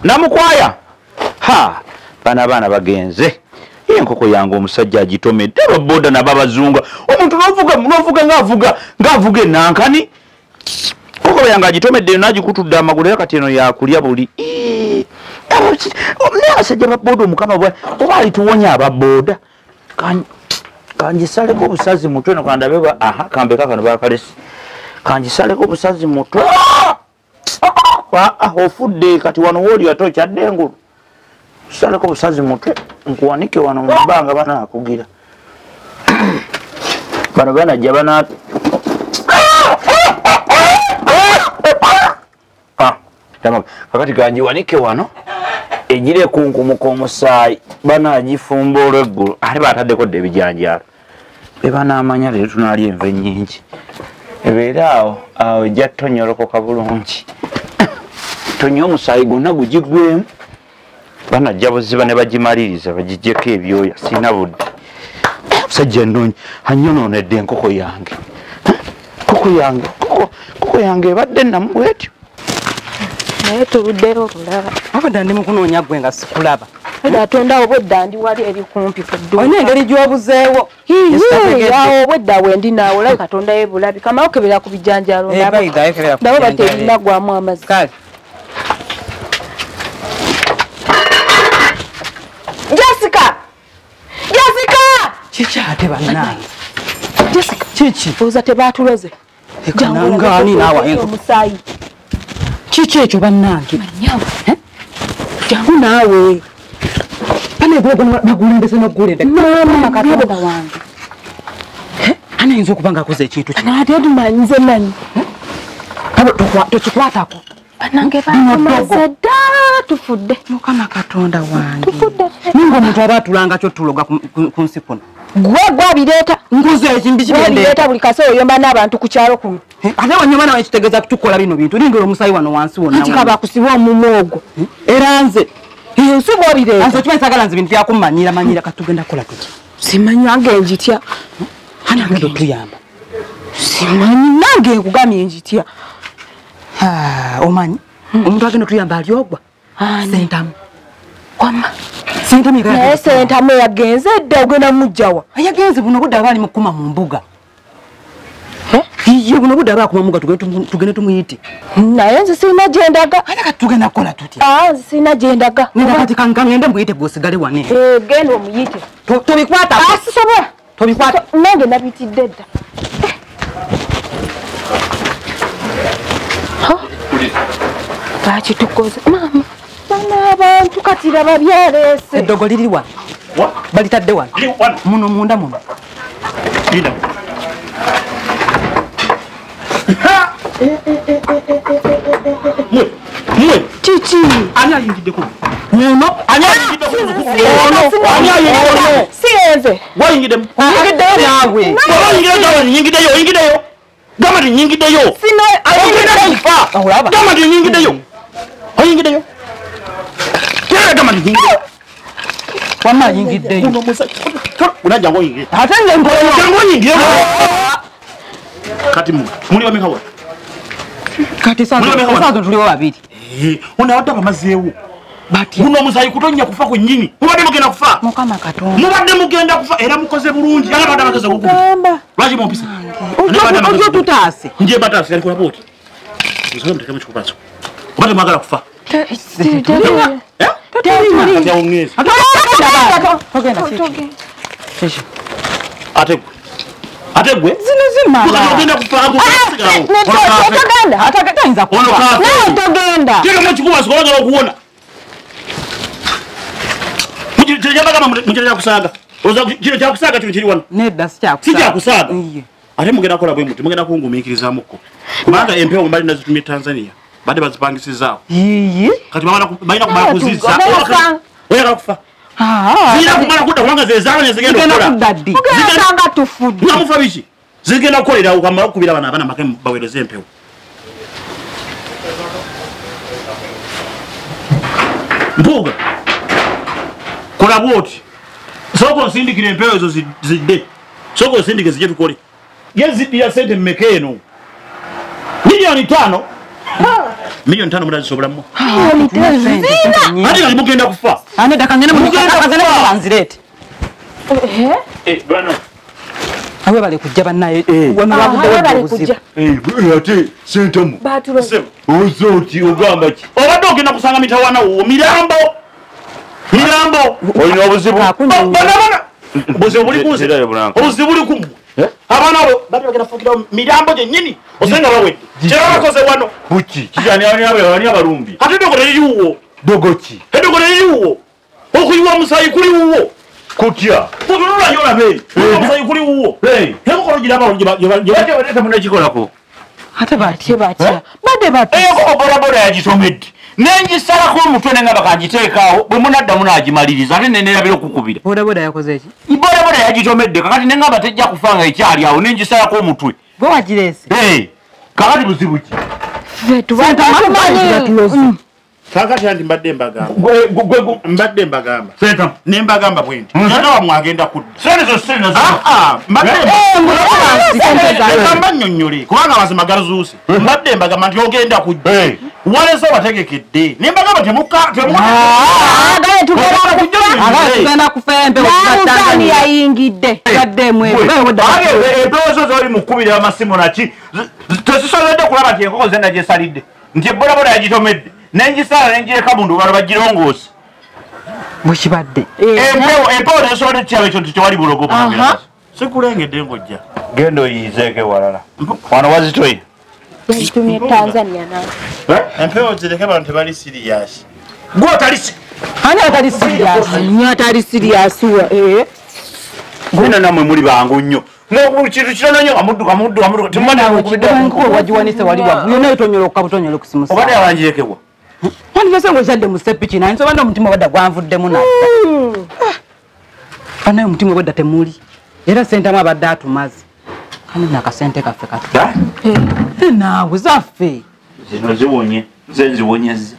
namukwaya bana bagenze enkoko yange omusajja agitomedde baboda nababazunga omuntu novuga ngaavuga enankani koko yange agitomedde nagikutudde amagulu kati eno yakulya buli abasajja baboda omukama bwa oba alituwonya ababoda kanjisaleko obusazi mutwe nokandabe kambeka kano bakalesi kanjisaleko obusazi mutwe ofudde kati wano wooli atokyadde engulu saleko obusazi mutwe nkuwanike wano mu bbanga banaakugira bano banajja kakati ganjiwanike wano egire kunkumuka omusaayi banagifumba olweggulu ate bataddeko dde ebijanjalo bebanamanya leero tunaalya enva ennyingi ebeera awo ejja tonyolokoka bulungi tonya omusaayi gwonna gugigwemu banajja buziba ne bagimaliriza bagijjeko ebyoya sina budde musajja nnungi anyonoonedde enkoko yange koko yange ebadde namubwetyo naye tuluddeyo okulaba abadde ndi mukunoonya gwe nga sikulaba atondawo bwedda ndi wali eri kumpi ku dduuka olina engeri gy'obuzeewo awo bwedda wendi naawe olabe katonda yebulabi kamawo kebera ku bijanjalo nabo bateebinagwamu amazzi Jessica! Kiki ate bannange? Jessica! Kiki? Oza tebatuloze. Ngani nawa omusayi. Kiki ekyo bannange? Jangu naawe. Pane bwego bagulembese nogulende. Mama katonda wange. Ana yinza okuba nga akoze ekintu kino. Ate tumanyize manyi. Tokikwatako. Bannange batumaze dda tufudde. Mukama katonda wange. Tufudde. Ninga omuntu aba atulanga kyo tuloga ku nsi kuno. Gwe bireeta. Nkuze ekimbi kibende. Bireeta buli kase oyomba n'abantu ku kyalo kuno. Ate wanyuma nawe kitegeeza kutukola bino bintu. Lingero omusayi wano wansi wonna. Kati kaba kusiba omumwogo. Era nze. Nsuba bireeta. Anze kimanyi sagala nze bintu byakummanyira katugenda kola tuki. Simanyi nange njitya. Hani agenda tuyamba. Simanyi nange nkugamye njitya. Omanyi omuntu agenda tuyamba alyogwa sentamu kwama sentamu naye sentamu yagenze dda ogenda mujjawa yagenze buno budde abaali mukuma mu mbuga iye buno budde abaakuma mbuga tugende tumuyite naye nze sirina gyendaga ate kati tugenda kukola tutya nze sirina gyendaga nenda kati kaŋŋende muyite bw'osigale wane genda omuyite tobikwata sisobola tobikwata nange nabitidde dda Lwaki tukoze mama bana abantu kati laba byaleese eddogo liri wano balitadde wano muno munda muno kiki ani ayingiddeko muno si enze wayingiddemu naawe oyingiddeyo gamba ti nyingiddeyo gamba ti nyingiddeyo oyingiddeyo gamba ti nyingiddeyo wama ayingiddeyo unajjangu oyingire ate nze jangu oyingire kati muli bamekawa kati saazo tuliwo babiri ono awadde abamazeewo batya muno omusayi kutonya kufa ku nnyini mubadde mugenda kufa mukama katonda mubadde mugenda kufa era mukoze bulungi ala badde amagezi okukubi lwaki mumpisa ojo tutaase nje bataasi alikola bwoti nsobe mutekemu kikupaso obadde mwagala kufa ate gwe zino zimala ogenda kufa togenda tekemu ekikupaso olagala okuwona mukiro kyakusaaga kino kyakusaaga kino kiri wano nedda sikyakusaaga ate mugenda kukola bwe muti mugenda kungumiikirizaamuko kubanga empewo mbali nazitumye Tanzania badde bazipangisizaawo kati balina kumala kuzizza oyagala kufa zirina kumala kudda kubanga zezaabo nezigenda okulaga tufudde namufa biki zigenda kukolera ukamala okukubira abaana make baweereza empewo mpuuga kola bwoti sooka osindikira empewo ezo zidde sooka osindike zijje tukole ye ziddira sente mmeka eno milioni 5 milioni 5 munazisobolamu ate kali mugenda kufa ane dakangene mugenda banzirete bano awe bali kujja bannaye wano wakujja ate sentamu ozoti ogamba ki obadde ogenda kusanga mitawana wo mirambo olina obuzibu bana obuzibu buli kunze obuzibu buli kumu abaana abo bagenda kufukira mirambo gyennyini osenga bawedde kyebabakoze wano buki kijani ani abalumbi ate eddogolo eriiwo dogoki eddogolo eriiwo okuyiwa omusaayi kuli wuwo kutya kutunulayo olabe omusaayi kuli wuwo ebukolo giraba munekikolako ate batye batya badde batya eyoko bodaboda yagitomedde nengisalako omutwe nenga bakagiteekaawo bwe munadda munagimaliriza ate nenerabira okukubira bodaboda yakoze eki bodaboda yagitomedde kakati nengamba tejja kufa nga ekyali awo nengisalako omutwe gwe wagirese kakati buzibu ki kakati anti mbadde mbagamba nembagamba bwenti ate wamwagenda kudda mbadde nnyonnyole kubanga mazima gazuuse mbadde mbagamba nti ogenda kujja walese wategekedde nembagamba tugenda kufembe yayingidde empewo zo zoli mukubira amasimu naki tezisobodde kulaba nti enkoko zenda gyesalidde nti ebodaboda yagitomedde nengisala nenjireka mundu balo bagirongoosa bwekibadde empewo tezisobodde tukyaba ekyo nti tewali bulogo sikulengedde ngojja genda oyizeeke walala wano wazitoye yayitumye Tanzania nawe empewo zireke bantu tebali siriyasi gwe otalisi ani atali sirias nnyo atali sirias gwena namwe muli bangu nnyo kintu kitononyo kamuddu wagiwanise wali waggulu yonna etonyole okukabutonyole okusimusa obadde yabanjirekebwa wandivese ngaozadde mu sepiki naye nsobadde omutima obadda gwanvuddemu nadda anaye omutima obadda temuli era sentamu abadde atumaze kandi nakasente kaffe kati naawe zaffe zino ziwonye ze nziwonyezza